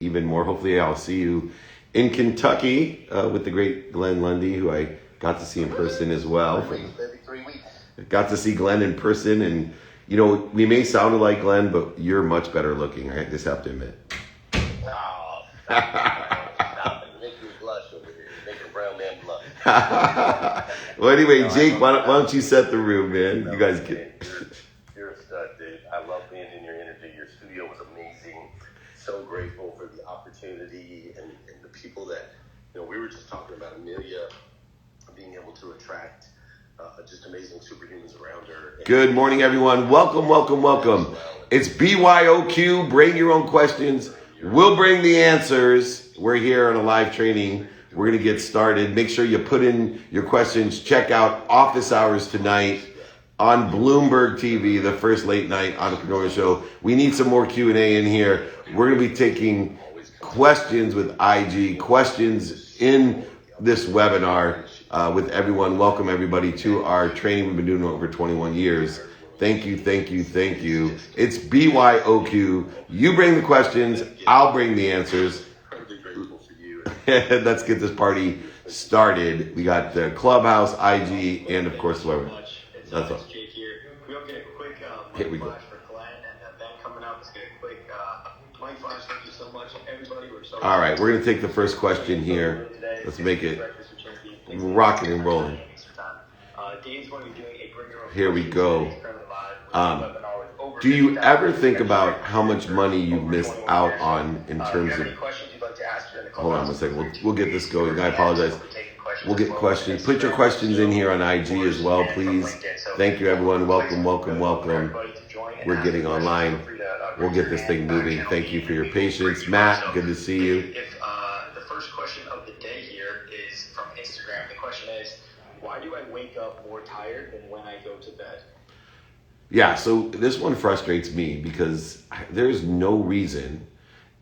even more. Hopefully I'll see you in Kentucky with the great Glenn Lundy, who I got to see in person as well. 3 weeks. Got to see Glenn in person, and you know, we may sound like Glenn, but you're much better looking. I just have to admit. Oh, stop it. Make me blush over here. Make a brown man blush. Well, anyway, Jake, why don't you set the room, man? You guys get. You're a stud, dude. I love being in your energy. Your studio was amazing. So grateful for the opportunity and the people that, you know, we were just talking about Amelia being able to attract just amazing superhumans around her. Good morning, everyone. Welcome. It's byoq. Bring your own questions. We'll bring the answers. We're here on a live training. We're going to get started. Make sure you put in your questions. Check out Office Hours tonight on Bloomberg TV, the first late night entrepreneurial show. We need some more Q&A in here. We're going to be taking questions with IG, questions in this webinar with everyone. Welcome everybody to our training we've been doing over 21 years. Thank you. It's byoq. You bring the questions, I'll bring the answers. Let's get this party started. We got the Clubhouse, IG, and of course the webinar. That's all. Jake here. We'll get a quick Here we go. flash for Glenn, and then coming up, let's get a quick money flash. Thank you so much, everybody. We're so All right, we're going to take the first question here. Let's make it rocking and rolling. Dave's going to be doing a bring your own. Here we go. Do you ever think about how much money you've missed out on in terms of... Hold on one second. We'll get this going. I apologize. We'll get questions. Put your questions in here on IG as well, please. Thank you, everyone. Welcome. We're getting online. We'll get this thing moving. Thank you for your patience. Matt, good to see you. If the first question of the day here is from Instagram. The question is, why do I wake up more tired than when I go to bed? Yeah, so this one frustrates me because there's no reason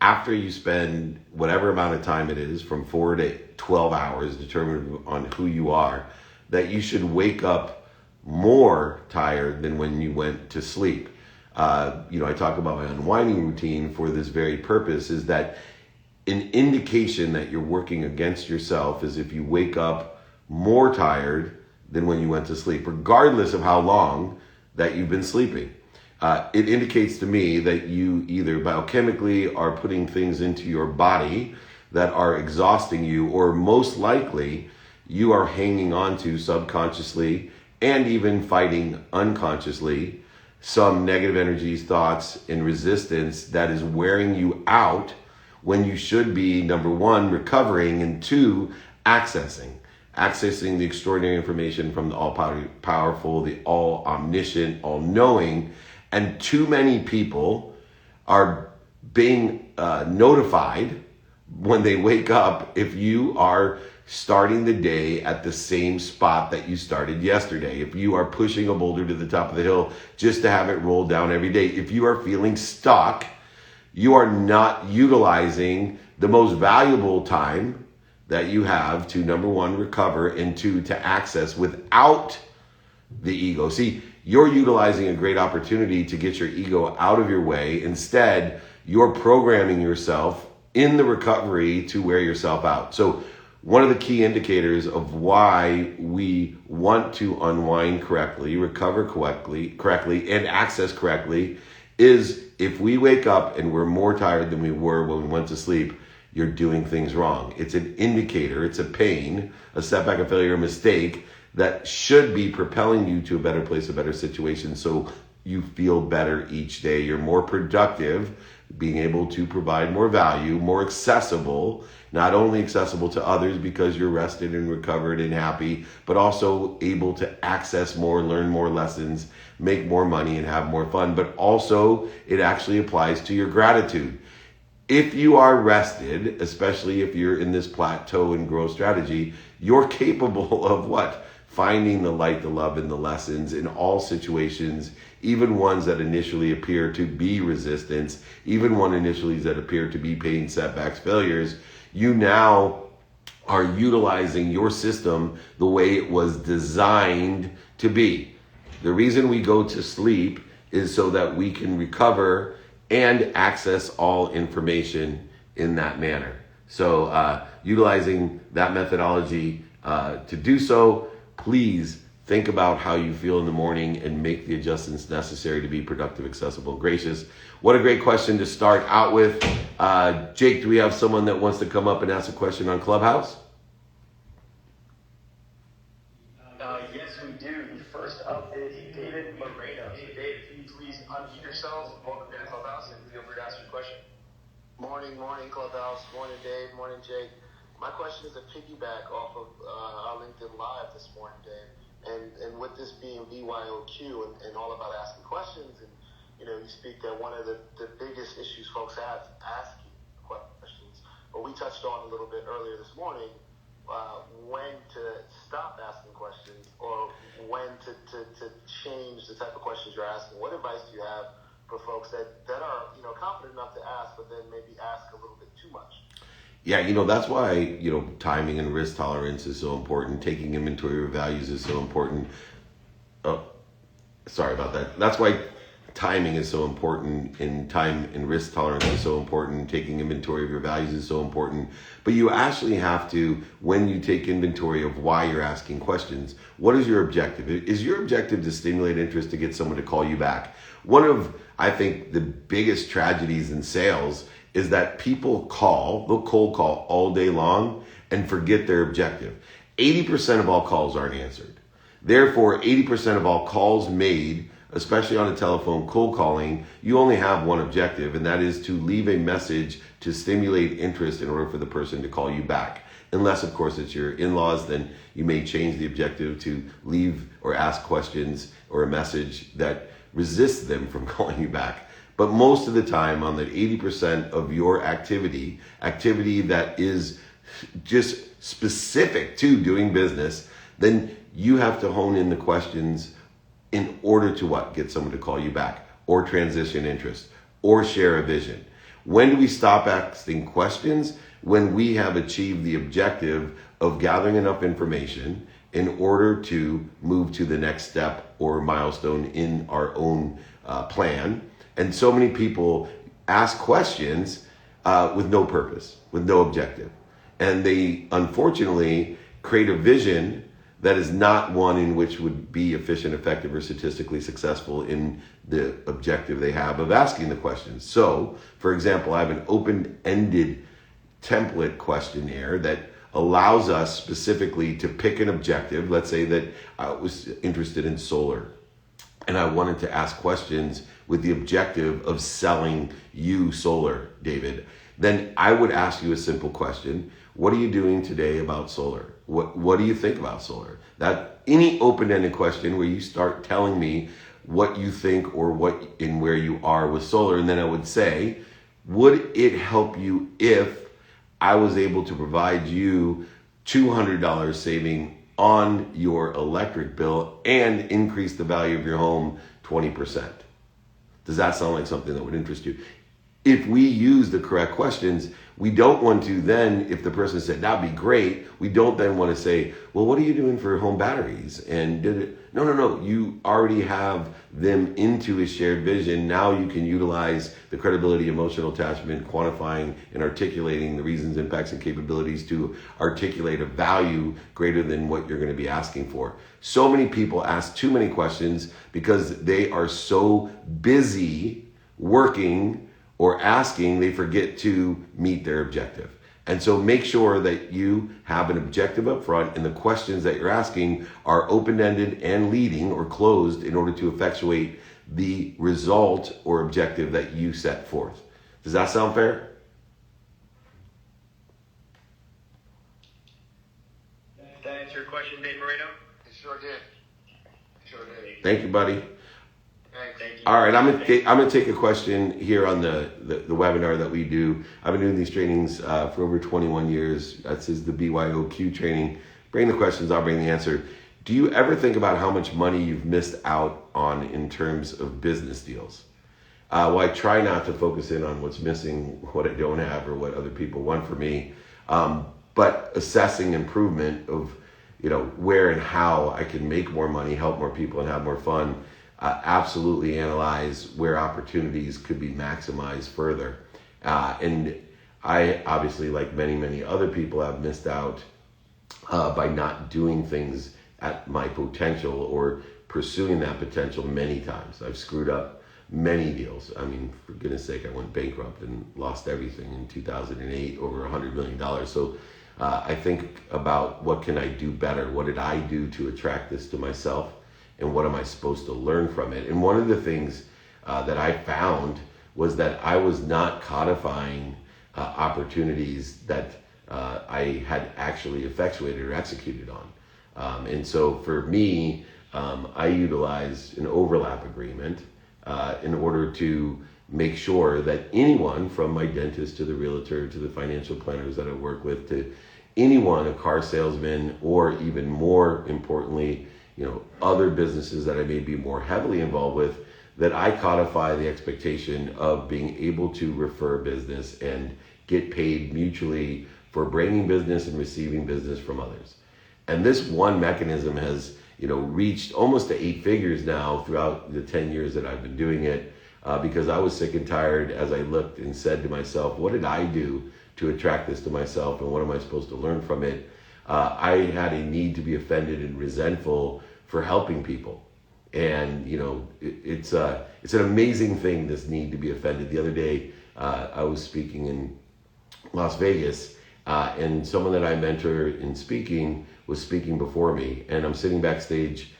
after you spend whatever amount of time it is, from 4 to 12 hours, determined on who you are, that you should wake up more tired than when you went to sleep. I talk about my unwinding routine for this very purpose, is that an indication that you're working against yourself is if you wake up more tired than when you went to sleep, regardless of how long that you've been sleeping. It indicates to me that you either biochemically are putting things into your body that are exhausting you, or most likely you are hanging on to subconsciously and even fighting unconsciously some negative energies, thoughts, and resistance that is wearing you out when you should be, number one, recovering, and two, accessing the extraordinary information from the all-powerful, the all-omniscient, all-knowing. And too many people are being notified when they wake up if you are starting the day at the same spot that you started yesterday. If you are pushing a boulder to the top of the hill just to have it roll down every day. If you are feeling stuck, you are not utilizing the most valuable time that you have to, number one, recover, and two, to access without the ego. See, you're utilizing a great opportunity to get your ego out of your way. Instead, you're programming yourself in the recovery to wear yourself out. So one of the key indicators of why we want to unwind correctly, recover correctly, and access correctly is if we wake up and we're more tired than we were when we went to sleep, you're doing things wrong. It's an indicator, it's a pain, a setback, a failure, a mistake that should be propelling you to a better place, a better situation, so you feel better each day. You're more productive, being able to provide more value, more accessible, not only accessible to others because you're rested and recovered and happy, but also able to access more, learn more lessons, make more money, and have more fun. But also, it actually applies to your gratitude. If you are rested, especially if you're in this plateau and growth strategy, you're capable of what? Finding the light, the love, and the lessons in all situations, even ones that initially appear to be resistance, even one initially that appear to be pain, setbacks, failures. You now are utilizing your system the way it was designed to be. The reason we go to sleep is so that we can recover and access all information in that manner. So utilizing that methodology to do so, please think about how you feel in the morning and make the adjustments necessary to be productive, accessible, and gracious. What a great question to start out with. Jake, do we have someone that wants to come up and ask a question on Clubhouse? Yes, we do. The first up is David Moreno. So David, can you please unmute yourself? Welcome to the Clubhouse and feel free to ask your question. Morning, Clubhouse. Morning, Dave. Morning, Jake. My question is a piggyback off of our LinkedIn Live this morning, Dave. And with this being byoq and all about asking questions, and you speak that one of the biggest issues folks have asking questions. But we touched on a little bit earlier this morning when to stop asking questions or when to change the type of questions you're asking. What advice do you have for folks that are confident enough to ask, but then maybe ask a little bit too much? Yeah, that's why, timing and risk tolerance is so important. Taking inventory of values is so important. Oh, sorry about that. That's why timing is so important, and time and risk tolerance is so important. Taking inventory of your values is so important. But you actually have to, when you take inventory of why you're asking questions, what is your objective? Is your objective to stimulate interest, to get someone to call you back? One of, I think, the biggest tragedies in sales is that people they'll cold call all day long and forget their objective. 80% of all calls aren't answered. Therefore, 80% of all calls made, especially on a telephone cold calling, you only have one objective, and that is to leave a message to stimulate interest in order for the person to call you back. Unless, of course, it's your in-laws, then you may change the objective to leave or ask questions or a message that resists them from calling you back. But most of the time, on the 80% of your activity that is just specific to doing business, then you have to hone in the questions in order to what? Get someone to call you back, or transition interest, or share a vision. When do we stop asking questions? When we have achieved the objective of gathering enough information in order to move to the next step or milestone in our own plan. And so many people ask questions with no purpose, with no objective. And they, unfortunately, create a vision that is not one in which would be efficient, effective, or statistically successful in the objective they have of asking the questions. So, for example, I have an open-ended template questionnaire that allows us specifically to pick an objective. Let's say that I was interested in solar, and I wanted to ask questions with the objective of selling you solar, David. Then I would ask you a simple question. What are you doing today about solar? What do you think about solar? That any open-ended question where you start telling me what you think or what and where you are with solar. And then I would say, would it help you if I was able to provide you $200 saving on your electric bill and increase the value of your home 20%? Does that sound like something that would interest you? If we use the correct questions, we don't want to then, if the person said, that'd be great, we don't then want to say, well, what are you doing for home batteries? And no. You already have them into a shared vision. Now you can utilize the credibility, emotional attachment, quantifying and articulating the reasons, impacts, and capabilities to articulate a value greater than what you're going to be asking for. So many people ask too many questions because they are so busy working or asking, they forget to meet their objective. And so make sure that you have an objective up front, and the questions that you're asking are open-ended and leading or closed in order to effectuate the result or objective that you set forth. Does that sound fair? That answer your question, Dave Moreno? It sure did. Thank you, buddy. Thank you. All right, I'm gonna take a question here on the webinar that we do. I've been doing these trainings for over 21 years. This is the byoq training. Bring the questions, I'll bring the answer. Do you ever think about how much money you've missed out on in terms of business deals? Well, I try not to focus in on what's missing, what I don't have, or what other people want from me. But assessing improvement of, where and how I can make more money, help more people, and have more fun. Absolutely analyze where opportunities could be maximized further. And I obviously, like many other people, have missed out by not doing things at my potential or pursuing that potential many times. I've screwed up many deals. I mean, for goodness sake, I went bankrupt and lost everything in 2008, over $100 million. So I think about what can I do better? What did I do to attract this to myself? And what am I supposed to learn from it? And one of the things that I found was that I was not codifying opportunities that I had actually effectuated or executed on. And so for me, I utilized an overlap agreement in order to make sure that anyone, from my dentist to the realtor to the financial planners that I work with to anyone, a car salesman, or even more importantly, other businesses that I may be more heavily involved with, that I codify the expectation of being able to refer business and get paid mutually for bringing business and receiving business from others. And this one mechanism has, reached almost to 8 figures now throughout the 10 years that I've been doing it, because I was sick and tired as I looked and said to myself, what did I do to attract this to myself, and what am I supposed to learn from it? I had a need to be offended and resentful for helping people. And, it's an amazing thing, this need to be offended. The other day, I was speaking in Las Vegas, and someone that I mentor in speaking was speaking before me, and I'm sitting backstage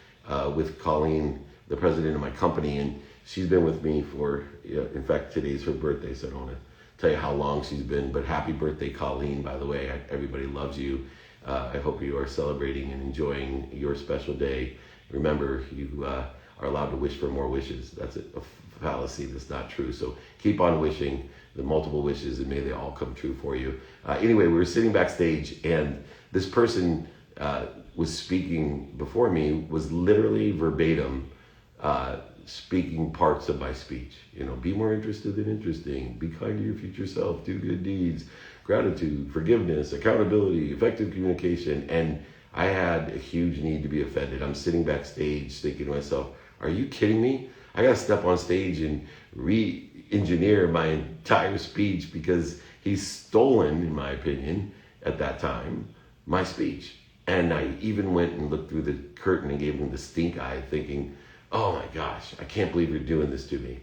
with Colleen, the president of my company, and she's been with me for, in fact, today's her birthday, so I don't want to tell you how long she's been, but happy birthday, Colleen, by the way. Everybody loves you. I hope you are celebrating and enjoying your special day. Remember, you are allowed to wish for more wishes. That's a fallacy. That's not true. So keep on wishing the multiple wishes, and may they all come true for you. Anyway, we were sitting backstage, and this person was speaking before me, was literally verbatim speaking parts of my speech. Be more interested than interesting. Be kind to your future self. Do good deeds. Gratitude, forgiveness, accountability, effective communication. And I had a huge need to be offended. I'm sitting backstage thinking to myself, are you kidding me? I got to step on stage and re-engineer my entire speech because he's stolen, in my opinion, at that time, my speech. And I even went and looked through the curtain and gave him the stink eye, thinking, oh my gosh, I can't believe you're doing this to me.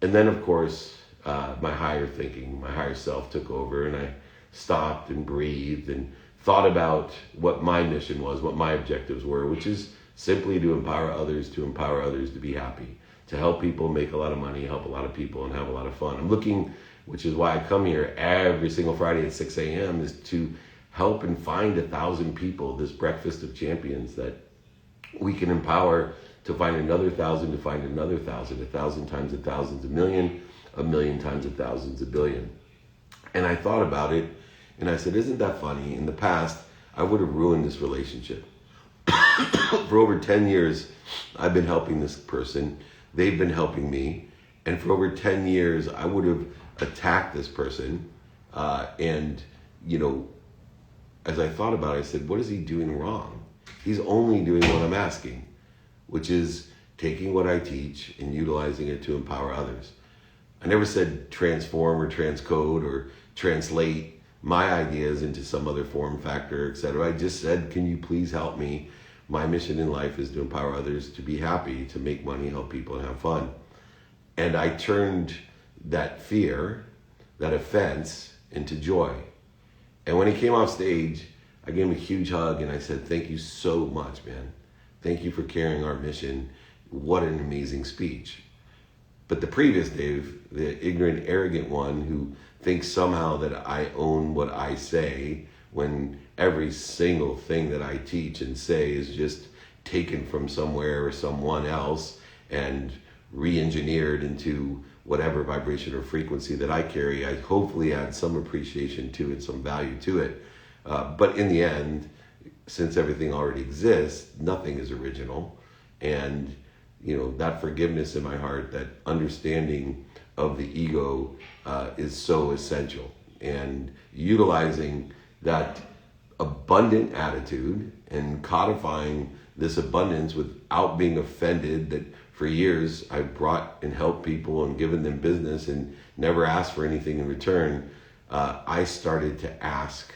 And then, of course, my higher thinking, my higher self took over, and I stopped and breathed and thought about what my mission was, what my objectives were, which is simply to empower others to be happy, to help people make a lot of money, help a lot of people, and have a lot of fun. I'm looking, which is why I come here every single Friday at 6 a.m., is to help and find 1,000 people, this breakfast of champions that we can empower to find another 1,000, to find another 1,000, 1,000 times 1,000 is 1,000,000, 1,000,000 times 1,000 is 1,000,000,000. And I thought about it, and I said, isn't that funny? In the past, I would have ruined this relationship. For over 10 years, I've been helping this person. They've been helping me. And for over 10 years, I would have attacked this person. And, as I thought about it, I said, what is he doing wrong? He's only doing what I'm asking, which is taking what I teach and utilizing it to empower others. I never said transform or transcode or translate my ideas into some other form factor, etc. I just said, can you please help me? My mission in life is to empower others to be happy, to make money, help people, and have fun. And I turned that fear, that offense, into joy. And when he came off stage, I gave him a huge hug and I said, thank you so much, man. Thank you for carrying our mission. What an amazing speech. But the previous Dave, the ignorant, arrogant one who thinks somehow that I own what I say, when every single thing that I teach and say is just taken from somewhere or someone else and re-engineered into whatever vibration or frequency that I carry, I hopefully add some appreciation to it, some value to it. But in the end, since everything already exists, nothing is original. And, that forgiveness in my heart, that understanding of the ego is so essential. And utilizing that abundant attitude and codifying this abundance without being offended, that for years I've brought and helped people and given them business and never asked for anything in return. I started to ask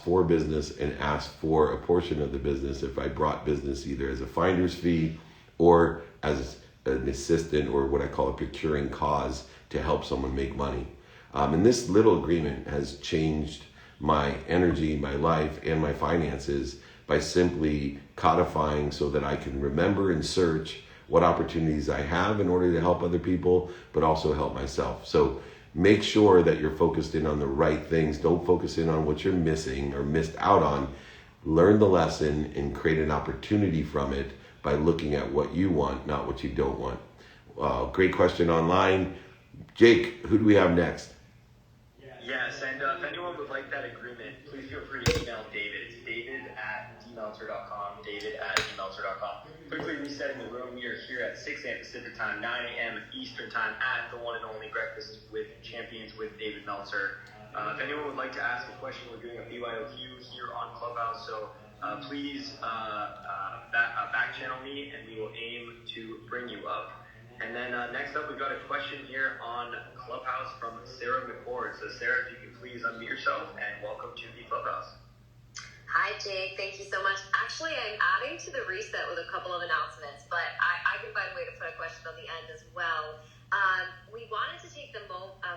for business and ask for a portion of the business if I brought business either as a finder's fee or as an assistant or what I call a procuring cause to help someone make money. And this little agreement has changed my energy, my life, and my finances by simply codifying so that I can remember and search what opportunities I have in order to help other people, but also help myself. So make sure that you're focused in on the right things. Don't focus in on what you're missing or missed out on. Learn the lesson and create an opportunity from it by looking at what you want, not what you don't want. Great question online. Jake, who do we have next? Yes, and if anyone would like that agreement, please feel free to email David. It's david@dmeltzer.com, david@dmeltzer.com. Quickly resetting the room, we are here at 6 a.m. Pacific time, 9 a.m. Eastern time at the one and only Breakfast with Champions with David Meltzer. If anyone would like to ask a question, we're doing a byoq here on Clubhouse, so please back channel me and we will aim to bring you up. And then next up, we've got a question here on Clubhouse from Sarah McCord. So Sarah, if you can please unmute yourself and welcome to the Clubhouse. Hi, Jake. Thank you so much. Actually, I'm adding to the reset with a couple of announcements, but I can find a way to put a question on the end as well. We wanted to take a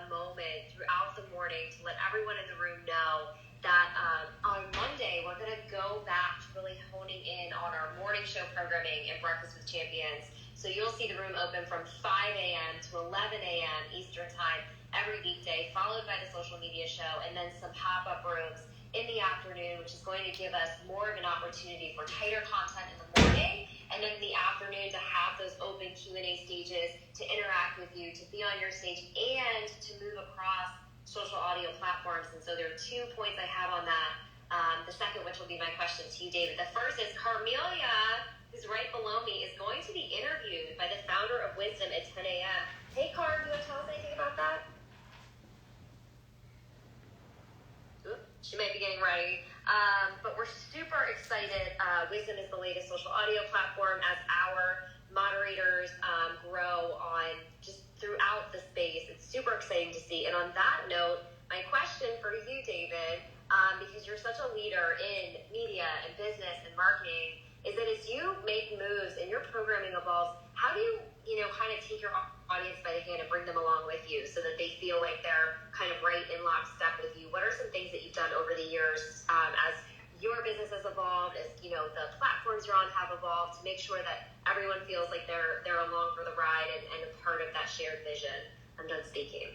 moment throughout the morning to let everyone in the room know that on Monday, we're going to go back to really honing in on our morning show programming and Breakfast with Champions. So you'll see the room open from 5 a.m. to 11 a.m. Eastern time every weekday, followed by the social media show, and then some pop-up rooms in the afternoon, which is going to give us more of an opportunity for tighter content in the morning, and then in the afternoon to have those open Q&A stages, to interact with you, to be on your stage, and to move across social audio platforms. And so there are 2 points I have on that. The second, which will be my question to you, David. The first is Carmelia, who's right below me, is going to be interviewed by the founder of Wisdom at 10 a.m. Hey, Car, do you want to tell us anything about that? She might be getting ready. But we're super excited. Wisdom is the latest social audio platform as our moderators grow on just throughout the space. It's super exciting to see. And on that note, my question for you, David, because you're such a leader in media and business and marketing, is that as you make moves and your programming evolves, how do you kind of take your audience by the hand and bring them along with you so that they feel like they're kind of right in lockstep with you? What are some things that you've done over the years as your business has evolved, as the platforms you're on have evolved, to make sure that everyone feels like they're along for the ride and a part of that shared vision? I'm done speaking.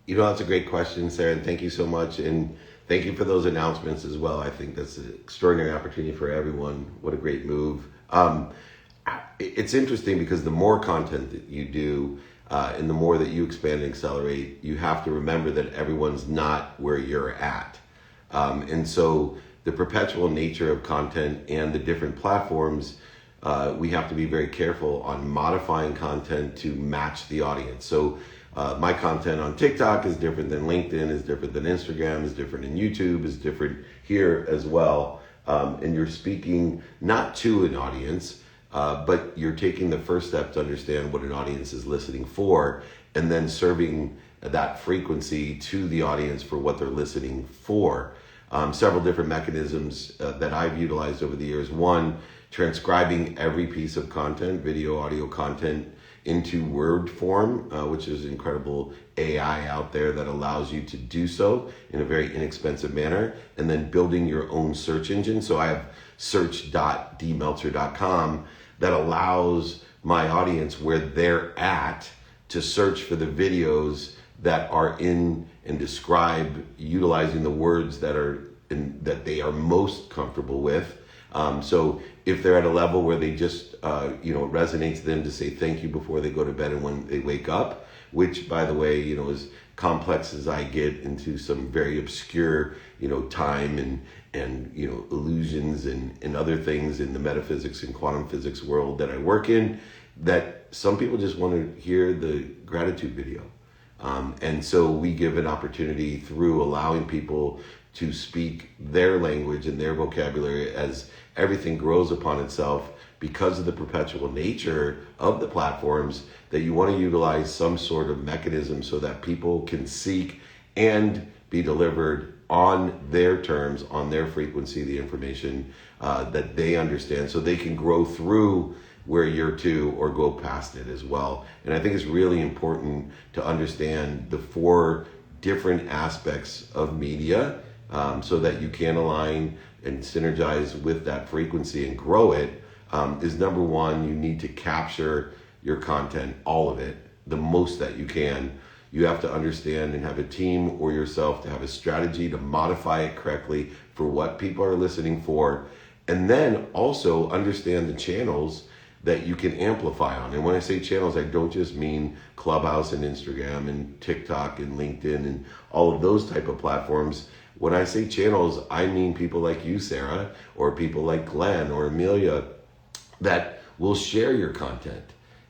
That's a great question, Sarah, and thank you so much. And thank you for those announcements as well. I think that's an extraordinary opportunity for everyone. What a great move. It's interesting because the more content that you do and the more that you expand and accelerate, you have to remember that everyone's not where you're at. And so the perpetual nature of content and the different platforms, we have to be very careful on modifying content to match the audience. So my content on TikTok is different than LinkedIn, is different than Instagram, is different than YouTube, is different here as well. And you're speaking not to an audience, but you're taking the first step to understand what an audience is listening for, and then serving that frequency to the audience for what they're listening for. Several different mechanisms that I've utilized over the years. One, transcribing every piece of content, video, audio content, into word form, which is incredible AI out there that allows you to do so in a very inexpensive manner, and then building your own search engine. So I have search.dmeltzer.com that allows my audience where they're at to search for the videos that are in and describe utilizing the words that they are most comfortable with. So if they're at a level where they just, it resonates to them to say thank you before they go to bed and when they wake up, which, by the way, as complex as I get into some very obscure, time and illusions and other things in the metaphysics and quantum physics world that I work in, that some people just want to hear the gratitude video. And so we give an opportunity through allowing people to speak their language and their vocabulary as everything grows upon itself because of the perpetual nature of the platforms, that you want to utilize some sort of mechanism so that people can seek and be delivered on their terms, on their frequency, the information that they understand, so they can grow through where you're to or go past it as well. And I think it's really important to understand the 4 different aspects of media so that you can align and synergize with that frequency and grow it. Is number 1, you need to capture your content, all of it, the most that you can. You have to understand and have a team or yourself to have a strategy to modify it correctly for what people are listening for. And then also understand the channels that you can amplify on. And when I say channels, I don't just mean Clubhouse and Instagram and TikTok and LinkedIn and all of those type of platforms. When I say channels, I mean people like you, Sarah, or people like Glenn or Amelia that will share your content.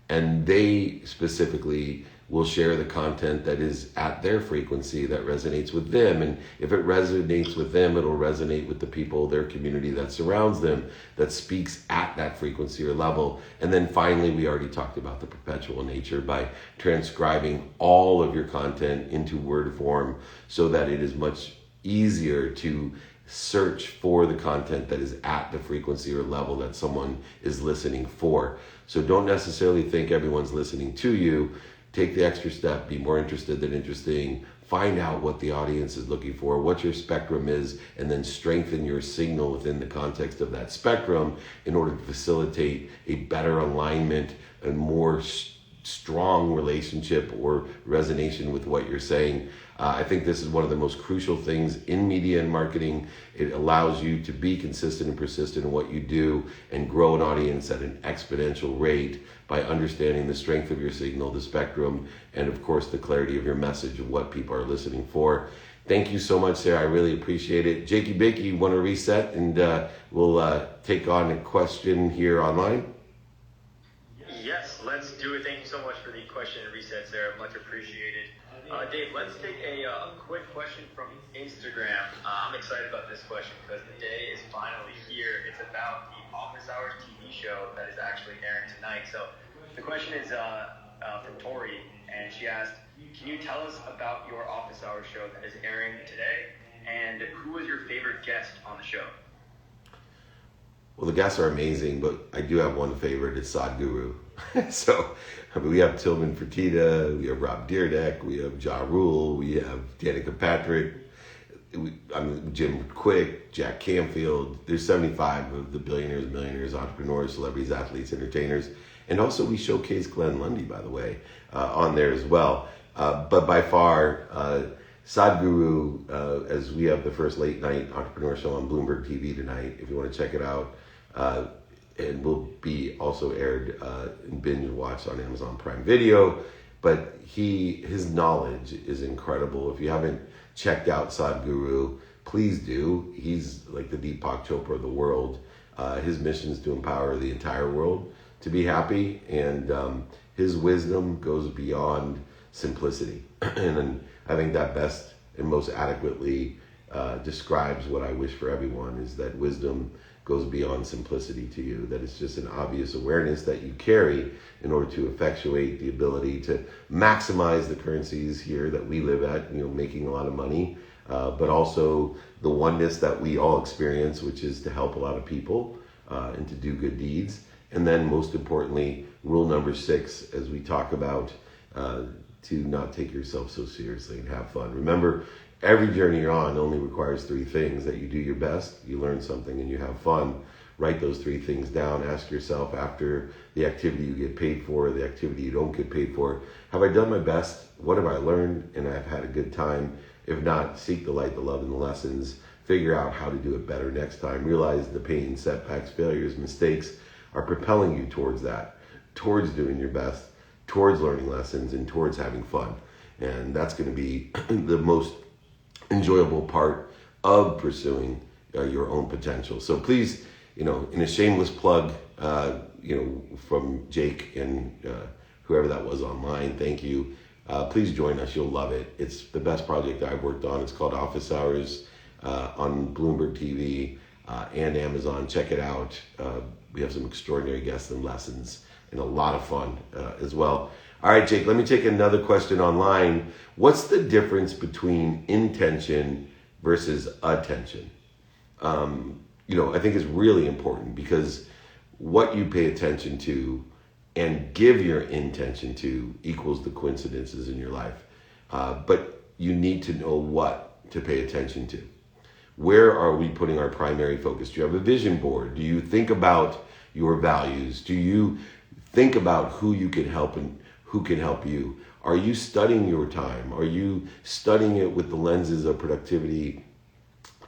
And they specifically will share the content that is at their frequency that resonates with them. And if it resonates with them, it'll resonate with the people, their community that surrounds them, that speaks at that frequency or level. And then finally, we already talked about the perpetual nature by transcribing all of your content into word form so that it is much easier to search for the content that is at the frequency or level that someone is listening for. So don't necessarily think everyone's listening to you. Take the extra step, be more interested than interesting, find out what the audience is looking for, what your spectrum is, and then strengthen your signal within the context of that spectrum in order to facilitate a better alignment and more strong relationship or resonation with what you're saying. I think this is one of the most crucial things in media and marketing. It allows you to be consistent and persistent in what you do and grow an audience at an exponential rate by understanding the strength of your signal, the spectrum, and of course the clarity of your message of what people are listening for. Thank you so much, Sarah. I really appreciate it. Jakey Bakey, you want to reset and we'll take on a question here online? Yes, let's do it. Thank you so much for the question and reset, Sarah. Much appreciated. Dave, let's take a quick question from Instagram. I'm excited about this question because the day is finally here. It's about the Office Hours TV show that is actually airing tonight. So the question is from Tori, and she asked, can you tell us about your Office Hours show that is airing today, and who was your favorite guest on the show? Well, the guests are amazing, but I do have one favorite. It's Sadhguru. So we have Tillman Fertitta, we have Rob Dyrdek, we have Ja Rule, we have Danica Patrick, Jim Quick, Jack Canfield. There's 75 of the billionaires, millionaires, entrepreneurs, celebrities, athletes, entertainers. And also we showcase Glenn Lundy, by the way, on there as well. But by far, Sadhguru, as we have the first late night entrepreneur show on Bloomberg TV tonight, if you want to check it out, and will be also aired and binge watched on Amazon Prime Video. But his knowledge is incredible. If you haven't checked out Sadhguru, please do. He's like the Deepak Chopra of the world. His mission is to empower the entire world to be happy, and his wisdom goes beyond simplicity. And I think that best and most adequately describes what I wish for everyone, is that wisdom goes beyond simplicity to you, that it's just an obvious awareness that you carry in order to effectuate the ability to maximize the currencies here that we live at, making a lot of money, but also the oneness that we all experience, which is to help a lot of people and to do good deeds. And then most importantly, rule number 6, as we talk about, to not take yourself so seriously and have fun. Remember, every journey you're on only requires 3 things: that you do your best, you learn something, and you have fun. Write those 3 things down. Ask yourself, after the activity you get paid for, the activity you don't get paid for, have I done my best? What have I learned? And I've had a good time. If not, seek the light, the love, and the lessons. Figure out how to do it better next time. Realize the pain, setbacks, failures, mistakes are propelling you towards that, towards doing your best, towards learning lessons, and towards having fun. And that's going to be the most enjoyable part of pursuing your own potential. So please, in a shameless plug, from Jake and whoever that was online, thank you. Please join us. You'll love it. It's the best project I've worked on. It's called Office Hours on Bloomberg TV and Amazon. Check it out. We have some extraordinary guests and lessons and a lot of fun as well. All right, Jake, let me take another question online. What's the difference between intention versus attention? I think is really important, because what you pay attention to and give your intention to equals the coincidences in your life. But you need to know what to pay attention to. Where are we putting our primary focus? Do you have a vision board? Do you think about your values? Do you think about who you can help and who can help you? Are you studying your time? Are you studying it with the lenses of productivity,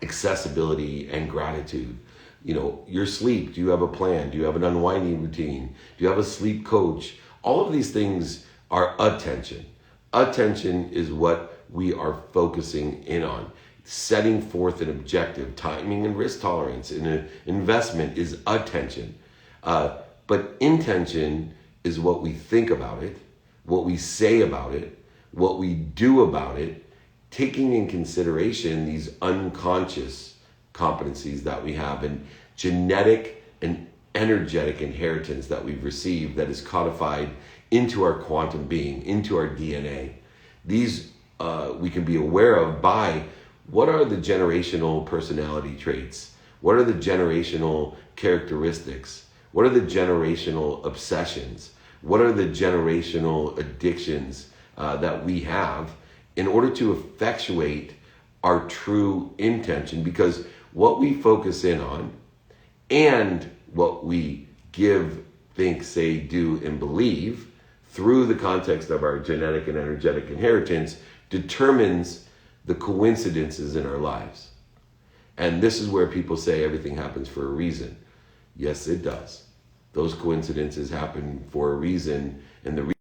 accessibility, and gratitude? Your sleep, do you have a plan? Do you have an unwinding routine? Do you have a sleep coach? All of these things are attention. Attention is what we are focusing in on. Setting forth an objective, timing and risk tolerance in an investment is attention. But intention is what we think about it, what we say about it, what we do about it, taking in consideration these unconscious competencies that we have and genetic and energetic inheritance that we've received that is codified into our quantum being, into our DNA. These we can be aware of by what are the generational personality traits? What are the generational characteristics? What are the generational obsessions? What are the generational addictions that we have in order to effectuate our true intention? Because what we focus in on and what we give, think, say, do, and believe through the context of our genetic and energetic inheritance determines the coincidences in our lives. And this is where people say everything happens for a reason. Yes, it does. Those coincidences happen for a reason, and the